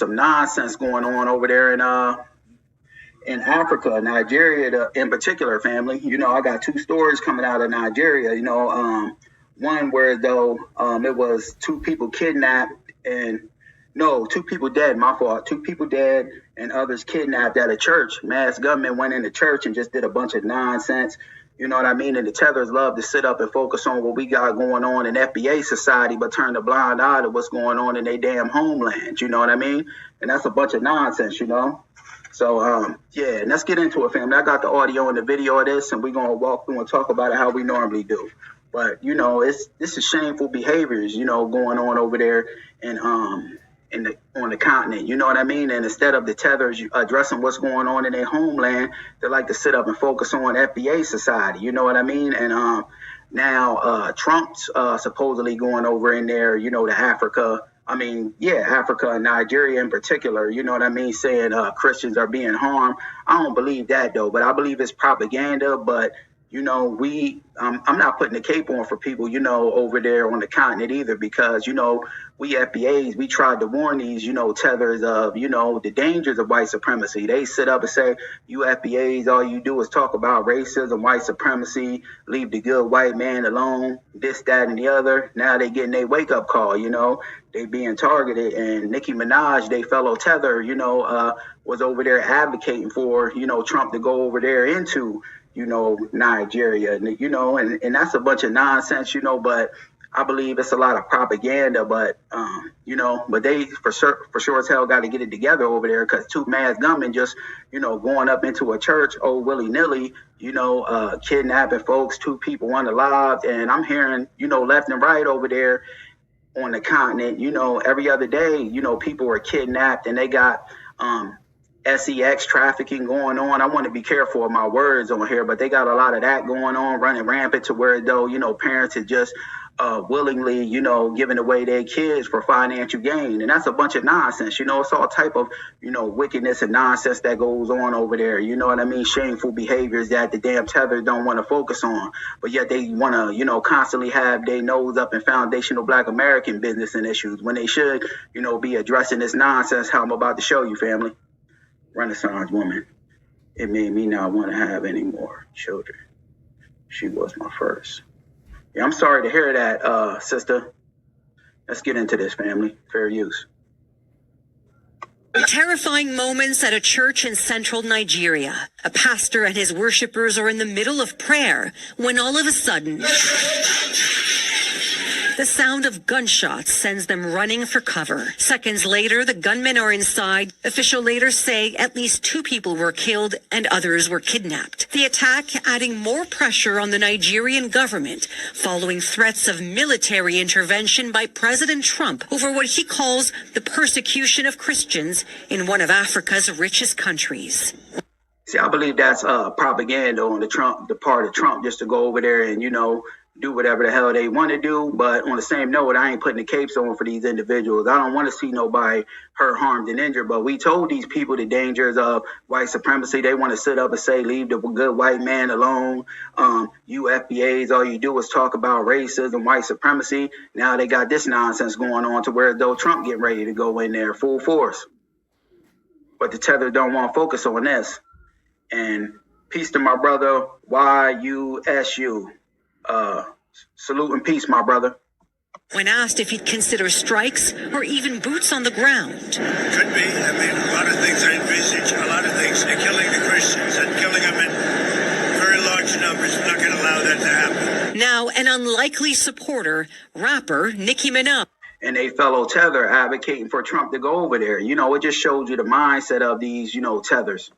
some nonsense going on over there in Africa, Nigeria in particular, family. You know, I got two stories coming out of Nigeria. You know, one where though it was two people kidnapped and no, two people dead. My fault. Two people dead and others kidnapped at a church. Mass gunmen went into church and just did a bunch of nonsense. You know what I mean? And the tethers love to sit up and focus on what we got going on in FBA Society, but turn a blind eye to what's going on in their damn homeland. You know what I mean? And that's a bunch of nonsense, you know? So, yeah, let's get into it, family. I got the audio and the video of this, and we're going to walk through and talk about it how we normally do. But, you know, this is shameful behaviors, you know, going on over there on the continent, you know what I mean? And instead of the tethers addressing what's going on in their homeland, they like to sit up and focus on FBA Society, you know what I mean? And now Trump's supposedly going over in there, you know, to Africa. I mean, yeah, Africa and Nigeria in particular, you know what I mean, saying Christians are being harmed. I don't believe that, though, but I believe it's propaganda. But, you know, I'm not putting the cape on for people, you know, over there on the continent either, because, you know, we FBAs, we tried to warn these, you know, tethers of, you know, the dangers of white supremacy. They sit up and say, you FBAs, all you do is talk about racism, white supremacy, leave the good white man alone, this, that, and the other. Now they getting a wake-up call, you know. They being targeted, and Nicki Minaj, they fellow tether, you know, was over there advocating for, you know, Trump to go over there into, you know, Nigeria, you know, and that's a bunch of nonsense, you know, but I believe it's a lot of propaganda, but, you know, but they for sure as hell got to get it together over there, because two mass gunmen just, you know, going up into a church, willy-nilly, you know, kidnapping folks, two people unalived, and I'm hearing, you know, left and right over there on the continent, you know, every other day, you know, people were kidnapped, and they got sex trafficking going on. I want to be careful of my words on here, but they got a lot of that going on, running rampant, to where, though, you know, parents are just willingly, you know, giving away their kids for financial gain. And that's a bunch of nonsense. You know, it's all type of, you know, wickedness and nonsense that goes on over there. You know what I mean? Shameful behaviors that the damn tether don't want to focus on. But yet they want to, you know, constantly have their nose up in foundational Black American business and issues, when they should, you know, be addressing this nonsense how I'm about to show you, family. Renaissance woman. It made me not want to have any more children. She was my first. Yeah, I'm sorry to hear that, sister. Let's get into this, family. Fair use. Terrifying moments at a church in central Nigeria. A pastor and his worshipers are in the middle of prayer when all of a sudden, the sound of gunshots sends them running for cover. Seconds later, the gunmen are inside. Officials later say at least 2 people were killed and others were kidnapped. The attack adding more pressure on the Nigerian government following threats of military intervention by President Trump over what he calls the persecution of Christians in one of Africa's richest countries. See, I believe that's propaganda on the part of Trump, just to go over there and, you know, do whatever the hell they want to do. But on the same note, I ain't putting the capes on for these individuals. I don't want to see nobody hurt, harmed, and injured. But we told these people the dangers of white supremacy. They want to sit up and say, leave the good white man alone. You FBAs, all you do is talk about racism, white supremacy. Now they got this nonsense going on, to where, though, Trump getting ready to go in there full force. But the tether don't want to focus on this. And peace to my brother, YUSU. Salute and peace, my brother. When asked if he'd consider strikes or even boots on the ground. Could be. I mean, a lot of things I envisage, a lot of things. They're killing the Christians and killing them in very large numbers. We're not going to allow that to happen. Now, an unlikely supporter, rapper Nicki Minaj. And a fellow tether advocating for Trump to go over there. You know, it just showed you the mindset of these, you know, tethers.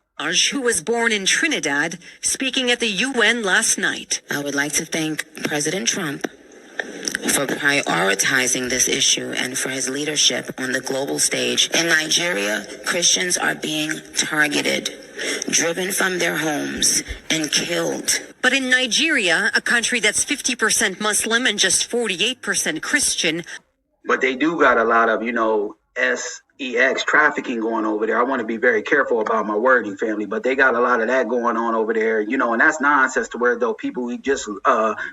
Who was born in Trinidad, speaking at the UN last night. I would like to thank President Trump for prioritizing this issue and for his leadership on the global stage. In Nigeria, Christians are being targeted, driven from their homes, and killed. But in Nigeria, a country that's 50% Muslim and just 48% Christian. But they do got a lot of, you know, EX trafficking going over there. I want to be very careful about my wording, family, but they got a lot of that going on over there, and that's nonsense to where though people just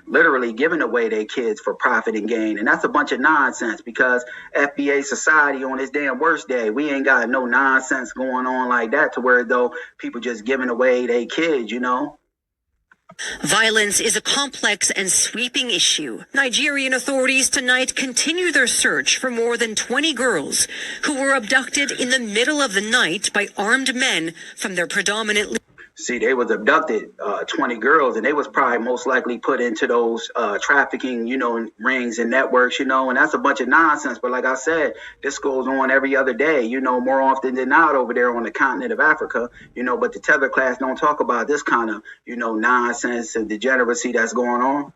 literally giving away their kids for profit and gain. And that's a bunch of nonsense because FBA Society on its damn worst day, we ain't got no nonsense going on like that to where though people just giving away their kids, Violence is a complex and sweeping issue. Nigerian authorities tonight continue their search for more than 20 girls who were abducted in the middle of the night by armed men from their predominantly... See, they was abducted, 20 girls, and they was probably most likely put into those trafficking, rings and networks, and that's a bunch of nonsense. But like I said, this goes on every other day, more often than not over there on the continent of Africa, but the tether class don't talk about this kind of, nonsense and degeneracy that's going on.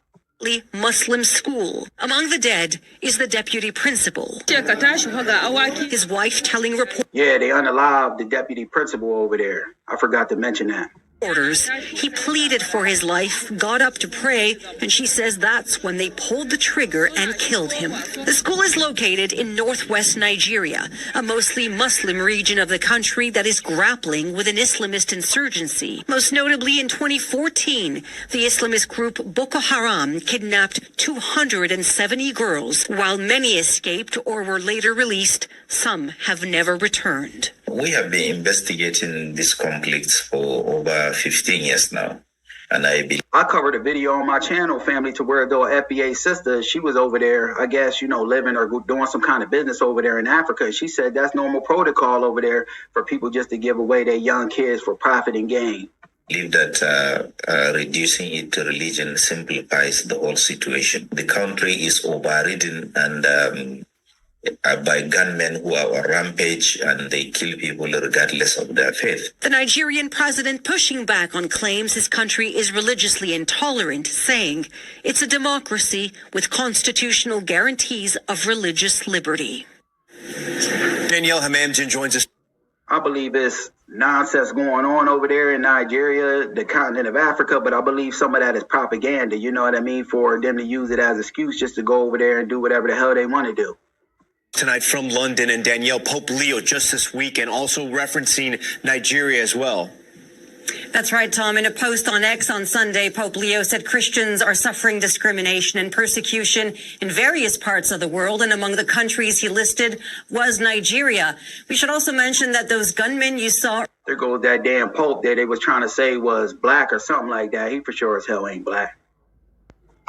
Muslim school. Among the dead is the deputy principal. His wife telling reporters. Yeah, they unalived the deputy principal over there. I forgot to mention that. He pleaded for his life, got up to pray, and she says that's when they pulled the trigger and killed him. The school is located in northwest Nigeria, a mostly Muslim region of the country that is grappling with an Islamist insurgency. Most notably in 2014, the Islamist group Boko Haram kidnapped 270 girls, while many escaped or were later released. Some have never returned. We have been investigating this conflict for over 15 years now. And I covered a video on my channel, family, to where though FBA sister, she was over there, I guess, living or doing some kind of business over there in Africa. She said that's normal protocol over there for people just to give away their young kids for profit and gain. I believe that reducing it to religion simplifies the whole situation. The country is overridden and by gunmen who are on rampage and they kill people regardless of their faith. The Nigerian president pushing back on claims his country is religiously intolerant, saying it's a democracy with constitutional guarantees of religious liberty. Danielle Hamamdin joins us. I believe it's nonsense going on over there in Nigeria, the continent of Africa, but I believe some of that is propaganda, for them to use it as an excuse just to go over there and do whatever the hell they want to do. Tonight from London, and Danielle, Pope Leo just this week, and also referencing Nigeria as well. That's right, Tom. In a post on X on Sunday, Pope Leo said Christians are suffering discrimination and persecution in various parts of the world, and among the countries he listed was Nigeria. We should also mention that those gunmen you saw... There goes that damn Pope that they was trying to say was black or something like that. He for sure as hell ain't black.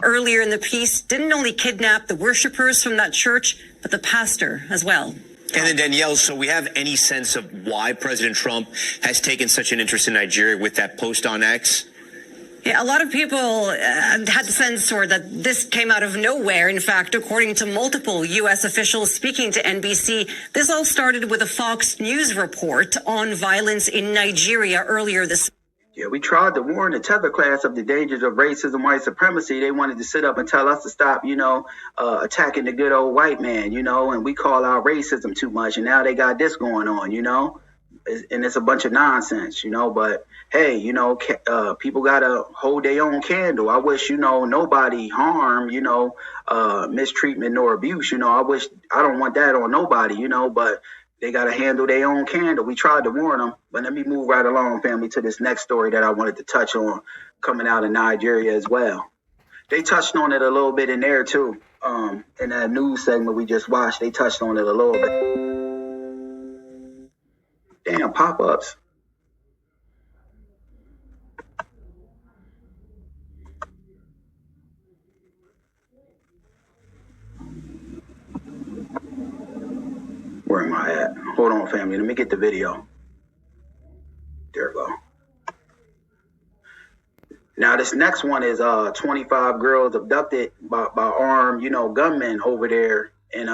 Earlier in the piece, didn't only kidnap the worshipers from that church, but the pastor as well. And then Danielle, so we have any sense of why President Trump has taken such an interest in Nigeria with that post on X? Yeah, a lot of people had the sense that this came out of nowhere. In fact, according to multiple U.S. officials speaking to NBC, this all started with a Fox News report on violence in Nigeria earlier this. Yeah, we tried to warn the tether class of the dangers of racism, white supremacy. They wanted to sit up and tell us to stop, attacking the good old white man, and we call out racism too much. And now they got this going on, and it's a bunch of nonsense, but hey, people got to hold their own candle. I wish, nobody harm, mistreatment nor abuse. I don't want that on nobody, but they got to handle their own candle. We tried to warn them, but let me move right along, family, to this next story that I wanted to touch on coming out of Nigeria as well. They touched on it a little bit in there, too. In that news segment we just watched, they touched on it a little bit. Damn, pop-ups. Where am I at? Hold on, family. Let me get the video. There we go. Now, this next one is 25 girls abducted by armed, gunmen over there in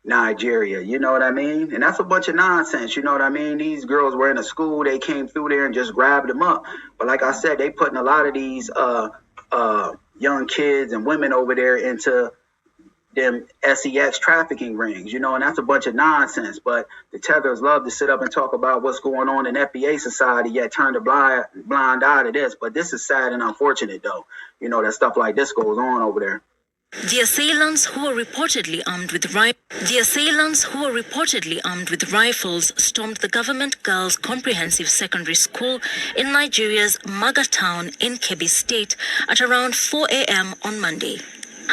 Nigeria. You know what I mean? And that's a bunch of nonsense. You know what I mean? These girls were in a school. They came through there and just grabbed them up. But like I said, they putting a lot of these young kids and women over there into them sex trafficking rings, and that's a bunch of nonsense. But the tethers love to sit up and talk about what's going on in FBA Society, yet turn the blind eye to this. But this is sad and unfortunate, though, that stuff like this goes on over there. The assailants, who were reportedly armed with The assailants, who were reportedly armed with rifles, stormed the government girls' comprehensive secondary school in Nigeria's Maga town in Kebbi State at around 4 a.m. on Monday.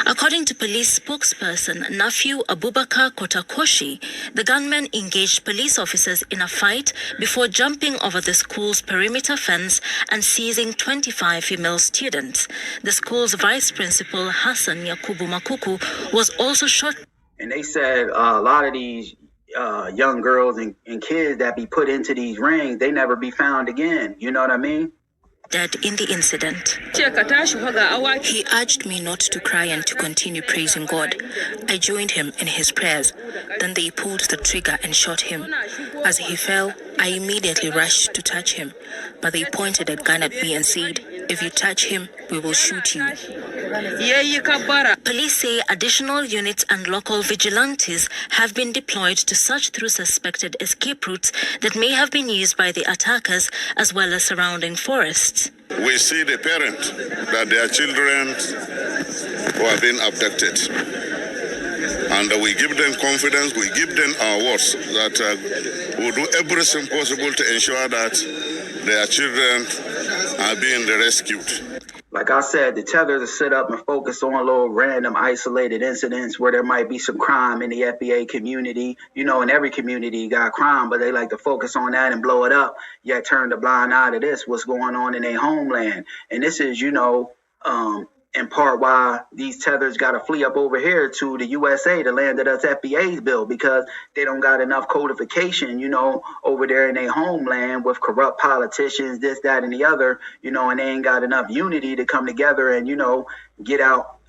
According to police spokesperson Nafiu Abubakar Kotakoshi, the gunmen engaged police officers in a fight before jumping over the school's perimeter fence and seizing 25 female students. The school's vice principal Hassan Yakubu Makuku was also shot. And they said a lot of these young girls and kids that be put into these rings, they never be found again. You know what I mean? Dead in the incident. He urged me not to cry and to continue praising God. I joined him in his prayers. Then they pulled the trigger and shot him. As he fell, I immediately rushed to touch him, but they pointed a gun at me and said, "If you touch him, we will shoot you." Police say additional units and local vigilantes have been deployed to search through suspected escape routes that may have been used by the attackers, as well as surrounding forests. We see the parents that their children who have been abducted. And we give them confidence, we give them our words that we'll do everything possible to ensure that their children are being rescued. Like I said, the tethers to sit up and focus on little random isolated incidents where there might be some crime in the FBA community. You know, in every community got crime, but they like to focus on that and blow it up, yet turn the blind eye to this, what's going on in their homeland. And this is, you know, in part why these tethers got to flee up over here to the USA, the land that us FBA's built, because they don't got enough codification, you know, over there in their homeland with corrupt politicians, this, that, and the other, you know, and they ain't got enough unity to come together and, you know, get out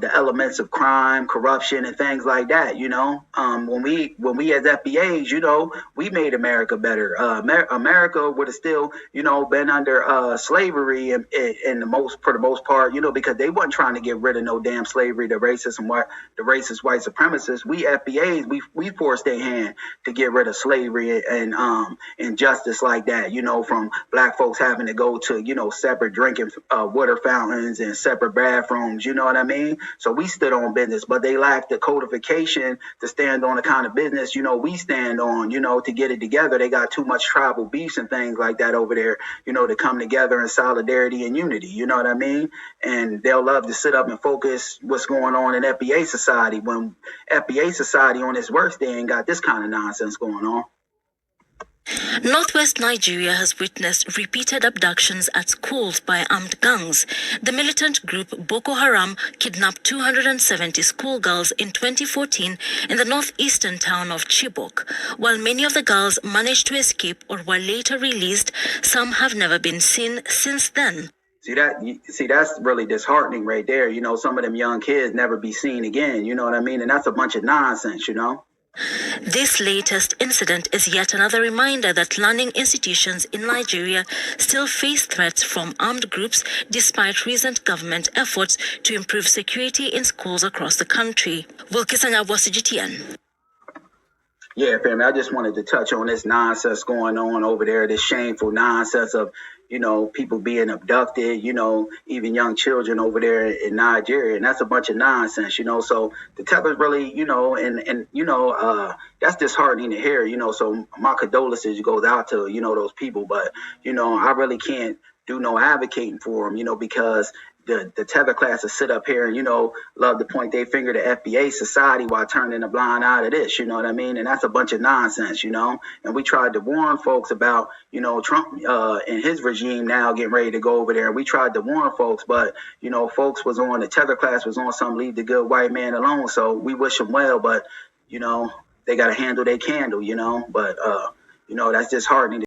the elements of crime, corruption, and things like that. You know, when we as FBAs, you know, we made America better. America would have still, you know, been under slavery for the most part, you know, because they wasn't trying to get rid of no damn slavery. The racist white supremacists. We FBAs, we forced their hand to get rid of slavery and injustice like that. You know, from black folks having to go to, you know, separate drinking water fountains and separate bathrooms. You know what I mean? So we stood on business, but they lacked the codification to stand on the kind of business, you know, we stand on, you know, to get it together. They got too much tribal beefs and things like that over there, you know, to come together in solidarity and unity. You know what I mean? And they'll love to sit up and focus what's going on in FBA Society when FBA Society on its worst, they ain't got this kind of nonsense going on. Northwest Nigeria has witnessed repeated abductions at schools by armed gangs. The militant group Boko Haram kidnapped 270 schoolgirls in 2014 in the northeastern town of Chibok. While many of the girls managed to escape or were later released, some have never been seen since then. See, that's really disheartening right there. You know, some of them young kids never be seen again. You know what I mean? And that's a bunch of nonsense, you know? This latest incident is yet another reminder that learning institutions in Nigeria still face threats from armed groups despite recent government efforts to improve security in schools across the country. Yeah, family, I just wanted to touch on this nonsense going on over there, this shameful nonsense of, you know, people being abducted, you know, even young children over there in Nigeria. And that's a bunch of nonsense, you know. So the tethers really, you know, and you know, that's disheartening to hear, you know. So my condolences goes out to, you know, those people. But, you know, I really can't do no advocating for them, you know, because the tether classes sit up here and, you know, love to point their finger to FBA Society while turning a blind eye to this, you know what I mean? And that's a bunch of nonsense, you know? And we tried to warn folks about, you know, Trump and his regime now getting ready to go over there. We tried to warn folks, but, you know, folks was on, the tether class was on some leave the good white man alone. So we wish them well, but, you know, they got to handle their candle, you know? But, you know, that's disheartening.